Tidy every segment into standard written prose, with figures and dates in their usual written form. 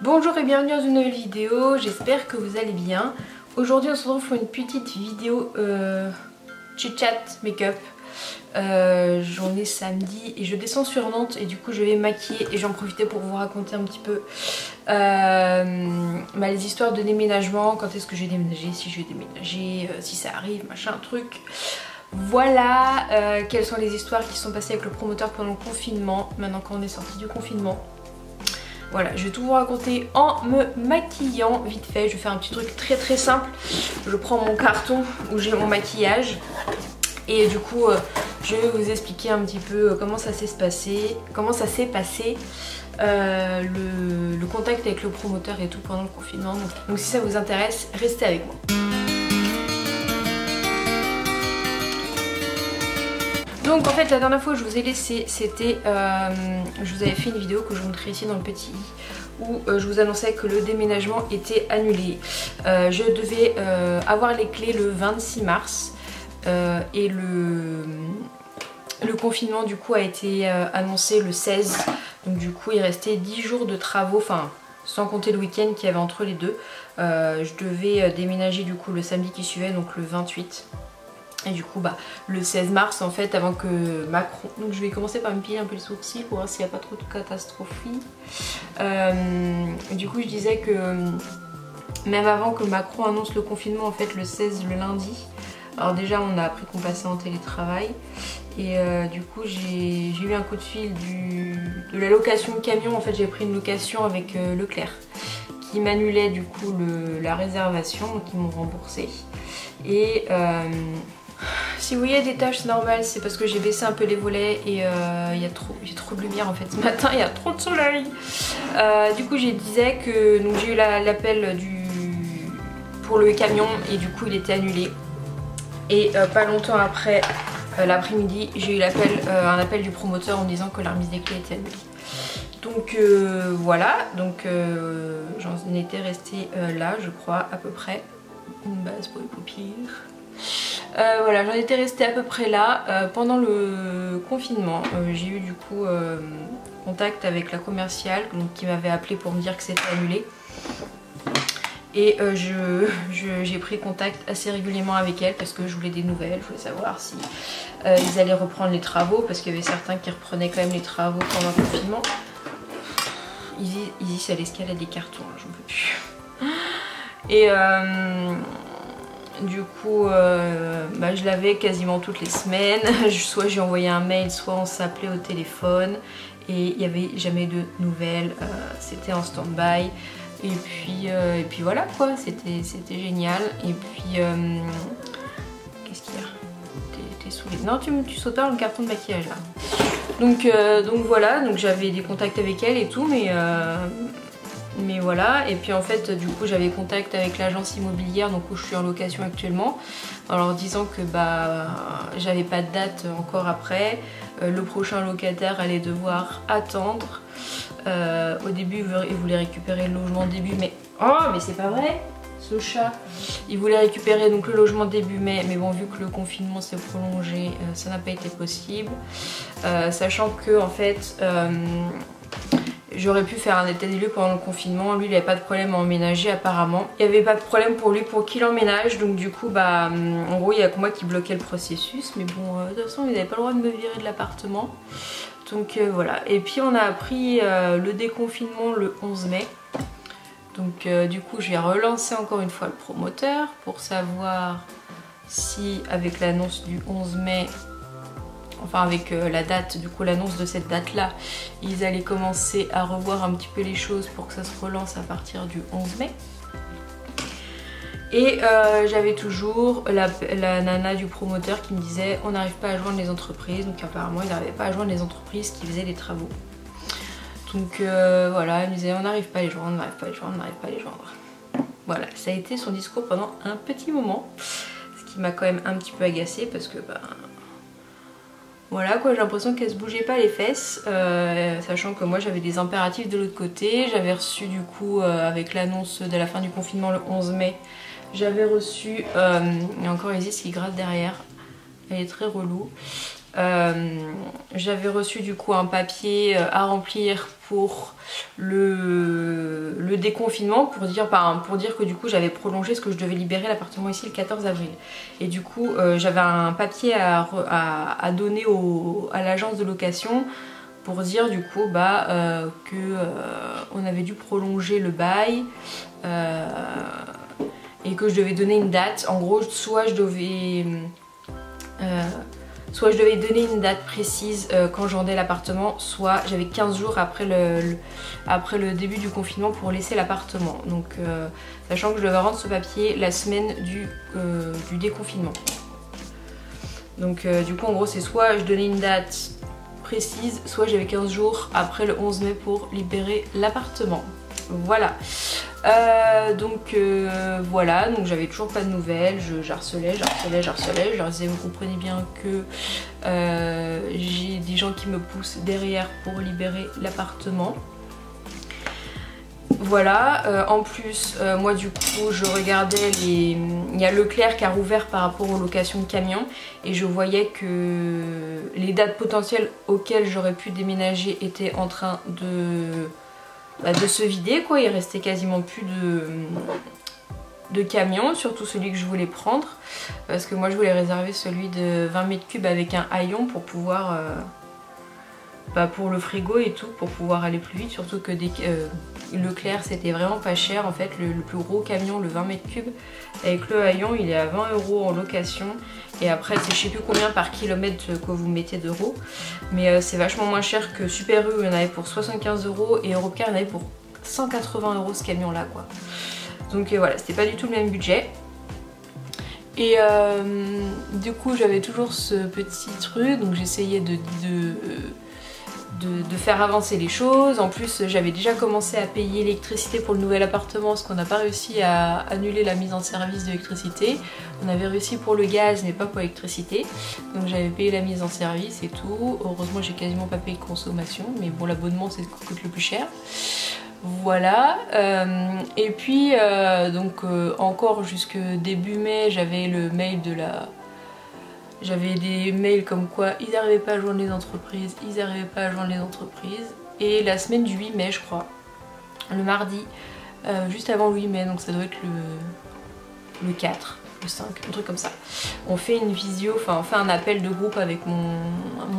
Bonjour et bienvenue dans une nouvelle vidéo, j'espère que vous allez bien. Aujourd'hui on se retrouve pour une petite vidéo chit-chat make-up. J'en ai samedi et je descends sur Nantes et du coup je vais me maquiller et j'en profitais pour vous raconter un petit peu les histoires de déménagement, quand est-ce que je vais déménager, si je vais déménager, si ça arrive, machin, truc. Voilà quelles sont les histoires qui sont passées avec le promoteur pendant le confinement, maintenant qu'on est sorti du confinement. Voilà, je vais tout vous raconter en me maquillant vite fait. Je vais faire un petit truc très simple. Je prends mon carton où j'ai mon maquillage et du coup je vais vous expliquer un petit peu comment ça s'est passé, le contact avec le promoteur et tout pendant le confinement. Donc si ça vous intéresse, restez avec moi. Donc en fait la dernière fois que je vous ai laissé, c'était, je vous avais fait une vidéo que je vous montrais ici dans le petit i où je vous annonçais que le déménagement était annulé. Je devais avoir les clés le 26 mars et le confinement du coup a été annoncé le 16. Donc du coup il restait 10 jours de travaux, enfin sans compter le week-end qu'il y avait entre les deux. Je devais déménager du coup le samedi qui suivait, donc le 28. Et du coup le 16 mars en fait, avant que Macron... Donc je vais commencer par me piler un peu les sourcils pour voir s'il n'y a pas trop de catastrophes. Du coup je disais que même avant que Macron annonce le confinement, en fait le 16, le lundi, alors déjà on a appris qu'on passait en télétravail. Et du coup j'ai eu un coup de fil de la location de camion. En fait j'ai pris une location avec Leclerc qui m'annulait du coup la réservation, donc ils m'ont remboursé. Et si vous voyez des taches, c'est normal, c'est parce que j'ai baissé un peu les volets et j'ai trop de lumière en fait ce matin, il y a trop de soleil. Du coup je disais que j'ai eu l'appel pour le camion et du coup il était annulé. Et pas longtemps après, l'après-midi, j'ai eu un appel du promoteur en me disant que la remise des clés était annulée. Donc voilà, donc j'en étais restée là je crois à peu près. Une base pour les paupières. Voilà, j'en étais restée à peu près là. Pendant le confinement, j'ai eu du coup contact avec la commerciale donc, qui m'avait appelé pour me dire que c'était annulé. Et j'ai pris contact assez régulièrement avec elle parce que je voulais des nouvelles, je voulais savoir si ils allaient reprendre les travaux, parce qu'il y avait certains qui reprenaient quand même les travaux pendant le confinement. Izzy c'est à l'escalade des cartons, hein, j'en peux plus. Et du coup je l'avais quasiment toutes les semaines. Soit j'ai envoyé un mail, soit on s'appelait au téléphone et il n'y avait jamais de nouvelles. C'était en stand-by. Et puis voilà quoi, c'était génial. Et puis qu'est-ce qu'il y a? T'es saoulée. Non, tu sautes pas dans le carton de maquillage là. Donc voilà, donc j'avais des contacts avec elle et tout, mais voilà. Et puis en fait du coup j'avais contact avec l'agence immobilière donc où je suis en location actuellement, en leur disant que j'avais pas de date encore après, le prochain locataire allait devoir attendre. Au début il voulait récupérer le logement début mai. Oh mais c'est pas vrai, ce chat. Il voulait récupérer donc le logement début mai, mais bon vu que le confinement s'est prolongé, ça n'a pas été possible. Sachant que en fait j'aurais pu faire un état des lieux pendant le confinement. Lui il avait pas de problème à emménager apparemment. Il n'y avait pas de problème pour lui pour qu'il emménage. Donc du coup en gros il y a que moi qui bloquais le processus. Mais bon de toute façon il n'avait pas le droit de me virer de l'appartement. Donc voilà. Et puis on a appris le déconfinement le 11 mai. Donc du coup je vais relancer encore une fois le promoteur pour savoir si avec l'annonce du 11 mai, enfin avec la date, du coup l'annonce de cette date là, ils allaient commencer à revoir un petit peu les choses pour que ça se relance à partir du 11 mai. Et j'avais toujours la nana du promoteur qui me disait on n'arrive pas à joindre les entreprises. Donc apparemment il n'arrivait pas à joindre les entreprises qui faisaient les travaux. Donc voilà, elle me disait on n'arrive pas à les joindre, on n'arrive pas à les joindre, on n'arrive pas à les joindre. Voilà, ça a été son discours pendant un petit moment. Ce qui m'a quand même un petit peu agacée parce que voilà quoi, j'ai l'impression qu'elle se bougeait pas les fesses, sachant que moi j'avais des impératifs de l'autre côté. J'avais reçu du coup avec l'annonce de la fin du confinement le 11 mai, j'avais reçu, il y a encore Isis qui gratte derrière, elle est très relou. J'avais reçu du coup un papier à remplir pour le déconfinement pour dire que du coup j'avais prolongé ce que je devais libérer l'appartement ici le 14 avril. Et du coup j'avais un papier à donner à l'agence de location pour dire du coup on avait dû prolonger le bail et que je devais donner une date. En gros, soit je devais donner une date précise quand je rendais l'appartement, soit j'avais 15 jours après le début du confinement pour laisser l'appartement. Donc sachant que je devais rendre ce papier la semaine du déconfinement. Donc du coup en gros c'est soit je donnais une date précise, soit j'avais 15 jours après le 11 mai pour libérer l'appartement. Voilà. Voilà, donc j'avais toujours pas de nouvelles, j'harcelais, je leur disais vous comprenez bien que j'ai des gens qui me poussent derrière pour libérer l'appartement. Voilà, en plus moi du coup je regardais il y a Leclerc qui a rouvert par rapport aux locations de camions et je voyais que les dates potentielles auxquelles j'aurais pu déménager étaient en train de se vider quoi. Il restait quasiment plus de camions, surtout celui que je voulais prendre parce que moi je voulais réserver celui de 20 mètres cubes avec un haillon pour pouvoir pour le frigo et tout, pour pouvoir aller plus vite, surtout que Leclerc c'était vraiment pas cher en fait. Le plus gros camion, le 20 mètres cubes avec le haillon, il est à 20 € en location et après c'est je sais plus combien par kilomètre que vous mettez d'euros, mais c'est vachement moins cher que Super U, il y en avait pour 75 € et Europcar il y en avait pour 180 € ce camion là quoi. Donc voilà, c'était pas du tout le même budget. Et du coup j'avais toujours ce petit truc, donc j'essayais de faire avancer les choses. En plus j'avais déjà commencé à payer l'électricité pour le nouvel appartement parce qu'on n'a pas réussi à annuler la mise en service de l'électricité. On avait réussi pour le gaz mais pas pour l'électricité, donc j'avais payé la mise en service et tout. Heureusement j'ai quasiment pas payé de consommation, mais bon l'abonnement c'est ce qui coûte le plus cher. Voilà, et puis encore jusque début mai j'avais le mail de la... J'avais des mails comme quoi ils n'arrivaient pas à joindre les entreprises, Et la semaine du 8 mai je crois, le mardi, juste avant le 8 mai, donc ça doit être le 4, le 5, un truc comme ça. On fait une visio, enfin on fait un appel de groupe avec mon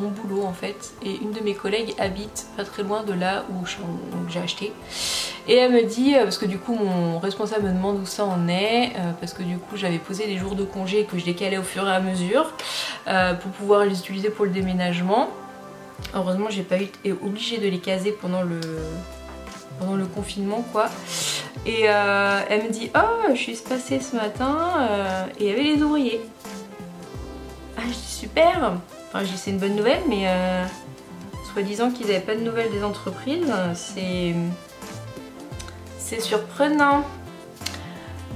boulot en fait. Et une de mes collègues habite pas très loin de là où j'ai acheté. Et elle me dit, parce que du coup mon responsable me demande où ça en est, parce que du coup j'avais posé des jours de congé que je décalais au fur et à mesure pour pouvoir les utiliser pour le déménagement. Heureusement j'ai pas été obligée de les caser pendant le confinement quoi. Et elle me dit oh je suis passée ce matin et il y avait les ouvriers. Ah je dis super, enfin je dis c'est une bonne nouvelle, mais soi-disant qu'ils n'avaient pas de nouvelles des entreprises, c'est surprenant.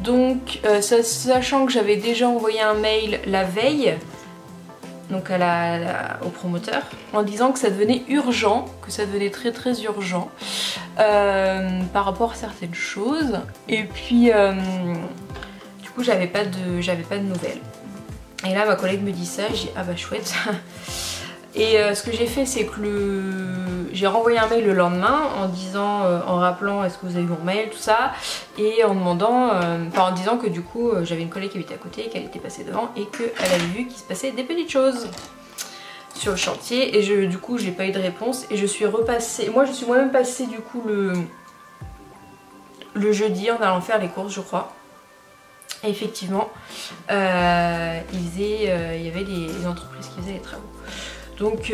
Donc sachant que j'avais déjà envoyé un mail la veille, donc au promoteur, en disant que ça devenait urgent, que ça devenait très très urgent par rapport à certaines choses. Et puis du coup j'avais pas de nouvelles. Et là ma collègue me dit ça, j'ai dit ah bah chouette. Et ce que j'ai fait c'est que j'ai renvoyé un mail le lendemain en disant, en rappelant est-ce que vous avez eu mon mail, tout ça, et en demandant, en disant que du coup j'avais une collègue qui habitait à côté, qu'elle était passée devant et qu'elle avait vu qu'il se passait des petites choses sur le chantier. Et du coup j'ai pas eu de réponse et je suis repassée, moi je suis moi-même passée du coup le jeudi en allant faire les courses je crois. Et effectivement il y avait des entreprises qui faisaient les travaux. Donc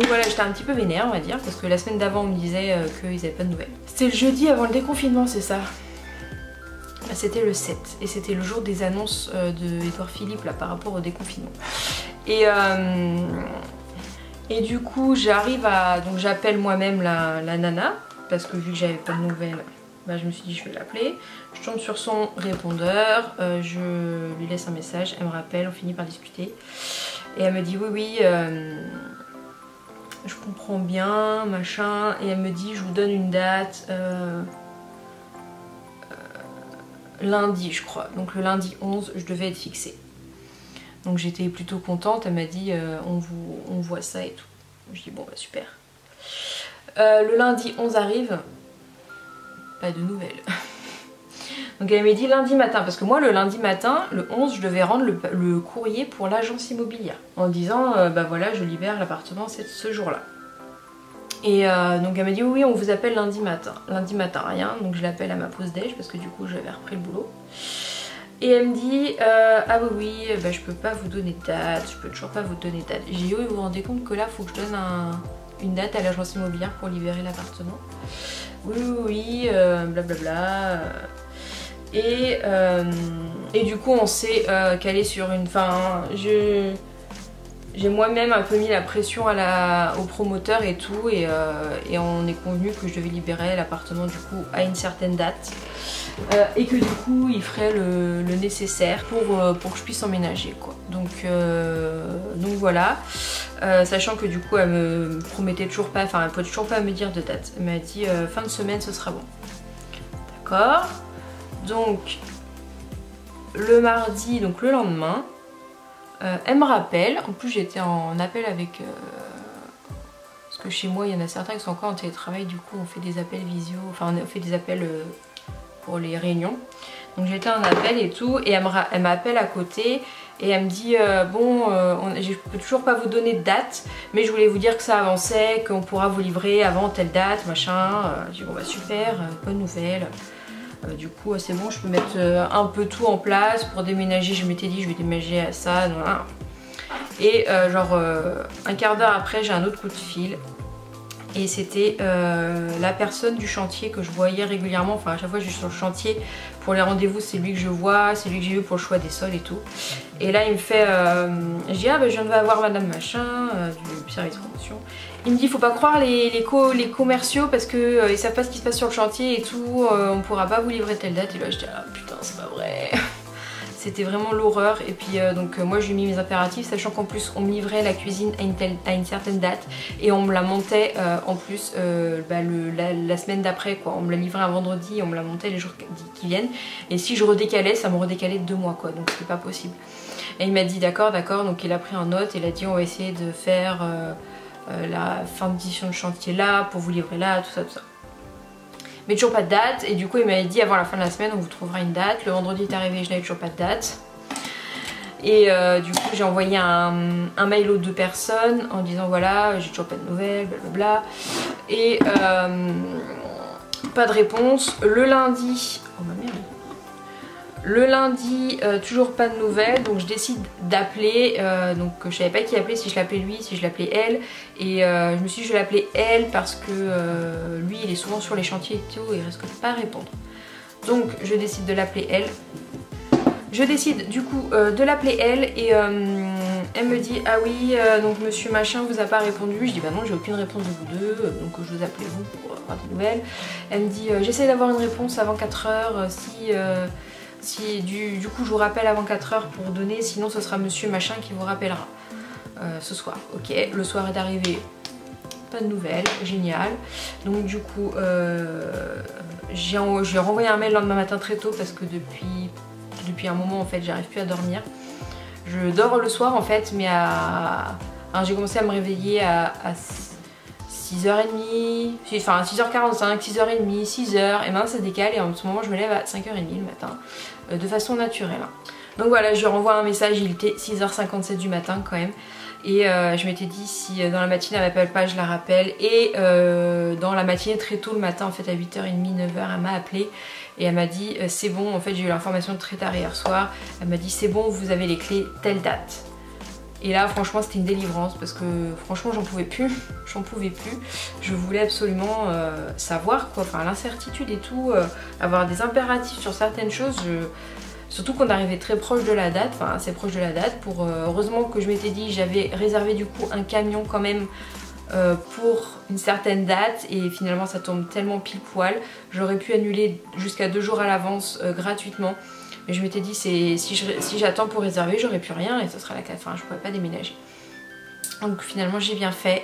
voilà, j'étais un petit peu vénère on va dire, parce que la semaine d'avant on me disait qu'ils n'avaient pas de nouvelles. C'était le jeudi avant le déconfinement, c'est ça? C'était le 7 et c'était le jour des annonces de Édouard Philippe là par rapport au déconfinement. Et du coup j'arrive à... Donc j'appelle moi-même la nana, parce que vu que j'avais pas de nouvelles, bah, je me suis dit je vais l'appeler. Je tombe sur son répondeur, je lui laisse un message, elle me rappelle, on finit par discuter. Et elle me dit oui je comprends bien machin, et elle me dit je vous donne une date lundi je crois, donc le lundi 11 je devais être fixée. Donc j'étais plutôt contente, elle m'a dit on voit ça et tout. Je dis bon bah super. Le lundi 11 arrive pas de nouvelles. Donc elle m'a dit lundi matin, parce que moi le lundi matin, le 11, je devais rendre le courrier pour l'agence immobilière. En disant, bah voilà, je libère l'appartement ce jour-là. Et donc elle m'a dit oui, on vous appelle lundi matin. Lundi matin, rien, donc je l'appelle à ma pause déj, parce que du coup j'avais repris le boulot. Et elle me dit, ah oui, bah, je peux pas vous donner de date, je peux toujours pas vous donner de date. J'ai dit, oui, vous vous rendez compte que là, faut que je donne une date à l'agence immobilière pour libérer l'appartement. Oui, blablabla. Et du coup on s'est calé sur une... Enfin, j'ai moi-même un peu mis la pression au promoteur et tout, et on est convenu que je devais libérer l'appartement du coup à une certaine date, et que du coup il ferait le nécessaire pour que je puisse emménager quoi. Donc voilà, sachant que du coup elle me promettait toujours pas, enfin elle peut toujours pas me dire de date. Elle m'a dit fin de semaine ce sera bon. D'accord. Donc le mardi, donc le lendemain, elle me rappelle. En plus j'étais en appel avec... parce que chez moi il y en a certains qui sont encore en télétravail, du coup on fait des appels visio, enfin on fait des appels pour les réunions. Donc j'étais en appel et tout, et elle m'appelle à côté et elle me dit bon, je peux toujours pas vous donner de date, mais je voulais vous dire que ça avançait, qu'on pourra vous livrer avant telle date, machin. Je dis bon bah super, bonne nouvelle. Du coup c'est bon, je peux mettre un peu tout en place pour déménager. Je m'étais dit je vais déménager à ça, et genre un quart d'heure après j'ai un autre coup de fil, et c'était la personne du chantier que je voyais régulièrement. Enfin à chaque fois que je suis sur le chantier pour les rendez-vous, c'est lui que je vois, c'est lui que j'ai vu pour le choix des sols et tout. Et là il me fait, je dis ah bah je viens de voir madame machin du service promotion. Il me dit faut pas croire les commerciaux parce que ils savent pas ce qui se passe sur le chantier et tout, on pourra pas vous livrer telle date. Et là je dis ah putain c'est pas vrai. C'était vraiment l'horreur. Et puis donc moi j'ai mis mes impératifs, sachant qu'en plus on me livrait la cuisine à une certaine date, et on me la montait en plus la semaine d'après quoi. On me la livrait un vendredi et on me la montait les jours qui viennent, et si je redécalais ça me redécalait de 2 mois quoi, donc c'était pas possible. Et il m'a dit d'accord, donc il a pris en note, il a dit on va essayer de faire la fin d'édition de chantier là, pour vous livrer là, tout ça. Mais toujours pas de date, et du coup il m'avait dit avant la fin de la semaine on vous trouvera une date. Le vendredi est arrivé, je n'avais toujours pas de date. Et du coup j'ai envoyé un mail aux 2 personnes en disant voilà j'ai toujours pas de nouvelles, blablabla. Et pas de réponse. Le lundi, oh ma merde. Le lundi, toujours pas de nouvelles, donc je décide d'appeler, donc je savais pas qui appeler, si je l'appelais lui, si je l'appelais elle, et je me suis dit je vais l'appeler elle parce que lui il est souvent sur les chantiers et tout, et il risque de pas répondre. Donc je décide de l'appeler elle. Je décide du coup de l'appeler elle, et elle me dit ah oui donc monsieur machin vous a pas répondu. Je dis bah non j'ai aucune réponse de vous deux, donc je vous appelle vous pour avoir des nouvelles. Elle me dit j'essaie d'avoir une réponse avant 4 heures si du coup je vous rappelle avant 4 heures pour donner, sinon ce sera monsieur machin qui vous rappellera ce soir. Ok, le soir est arrivé, pas de nouvelles, génial. Donc du coup j'ai renvoyé un mail le lendemain matin très tôt, parce que depuis un moment en fait j'arrive plus à dormir. Je dors le soir en fait, mais j'ai commencé à me réveiller à 6h30, enfin 6h45, 6h30, 6h, et maintenant ça décale, et en ce moment je me lève à 5h30 le matin, de façon naturelle. Donc voilà, je lui renvoie un message, il était 6h57 du matin quand même, et je m'étais dit si dans la matinée elle m'appelle pas, je la rappelle, et dans la matinée très tôt le matin, en fait à 8h30, 9h, elle m'a appelé, et elle m'a dit c'est bon, en fait j'ai eu l'information très tard hier soir, elle m'a dit c'est bon, vous avez les clés, telle date. Et là franchement c'était une délivrance, parce que franchement j'en pouvais plus, je voulais absolument savoir quoi, enfin l'incertitude et tout, avoir des impératifs sur certaines choses, surtout qu'on arrivait très proche de la date, enfin assez proche de la date, heureusement que je m'étais dit, j'avais réservé du coup un camion quand même pour une certaine date, et finalement ça tombe tellement pile poil, j'aurais pu annuler jusqu'à 2 jours à l'avance gratuitement. Mais je m'étais dit si j'attends pour réserver, j'aurai plus rien et ce sera la fin, je pourrais pas déménager. Donc finalement j'ai bien fait.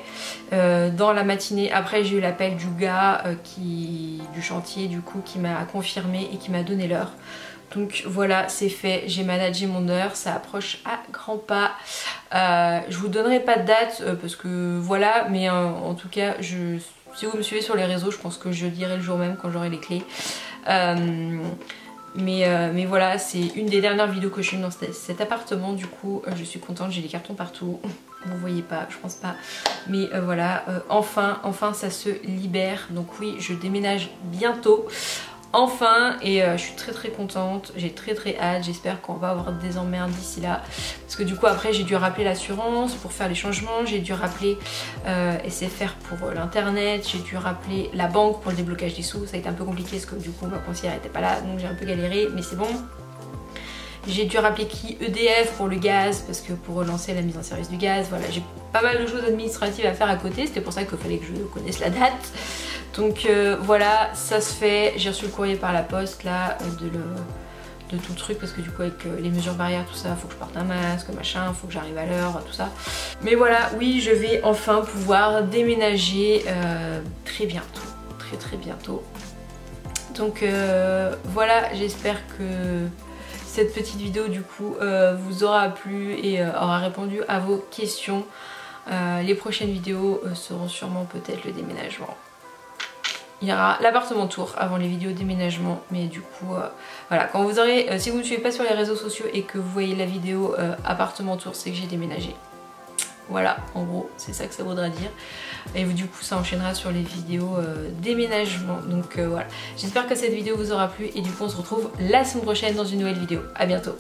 Dans la matinée, après j'ai eu l'appel du gars du chantier du coup, qui m'a confirmé et qui m'a donné l'heure. Donc voilà, c'est fait, j'ai managé mon heure, ça approche à grands pas. Je vous donnerai pas de date parce que voilà, mais en tout cas si vous me suivez sur les réseaux, je pense que je le dirai le jour même quand j'aurai les clés. Mais voilà, c'est une des dernières vidéos que je filme dans cet appartement. Du coup, je suis contente, j'ai des cartons partout. Vous voyez pas, je pense pas. Mais voilà, enfin ça se libère. Donc oui, je déménage bientôt. Enfin, et je suis très contente, j'ai très hâte, j'espère qu'on va avoir des emmerdes d'ici là. Parce que du coup après j'ai dû rappeler l'assurance pour faire les changements, j'ai dû rappeler SFR pour l'internet, j'ai dû rappeler la banque pour le déblocage des sous. Ça a été un peu compliqué parce que du coup ma conseillère n'était pas là, donc j'ai un peu galéré, mais c'est bon. J'ai dû rappeler EDF pour le gaz, parce que pour relancer la mise en service du gaz, voilà, j'ai pas mal de choses administratives à faire à côté, c'était pour ça qu'il fallait que je connaisse la date. Donc voilà, ça se fait, j'ai reçu le courrier par la poste là, de tout le truc, parce que du coup avec les mesures barrières, tout ça, faut que je porte un masque, machin, faut que j'arrive à l'heure, tout ça. Mais voilà, oui, je vais enfin pouvoir déménager très bientôt, très bientôt. Donc voilà, j'espère que cette petite vidéo du coup vous aura plu et aura répondu à vos questions. Les prochaines vidéos seront sûrement peut-être le déménagement. Il y aura l'appartement tour avant les vidéos déménagement, mais du coup voilà, quand vous aurez, si vous ne me suivez pas sur les réseaux sociaux et que vous voyez la vidéo appartement tour, c'est que j'ai déménagé. Voilà, en gros, c'est ça que ça voudra dire. Et du coup, ça enchaînera sur les vidéos déménagement. Donc voilà, j'espère que cette vidéo vous aura plu et du coup, on se retrouve la semaine prochaine dans une nouvelle vidéo. À bientôt.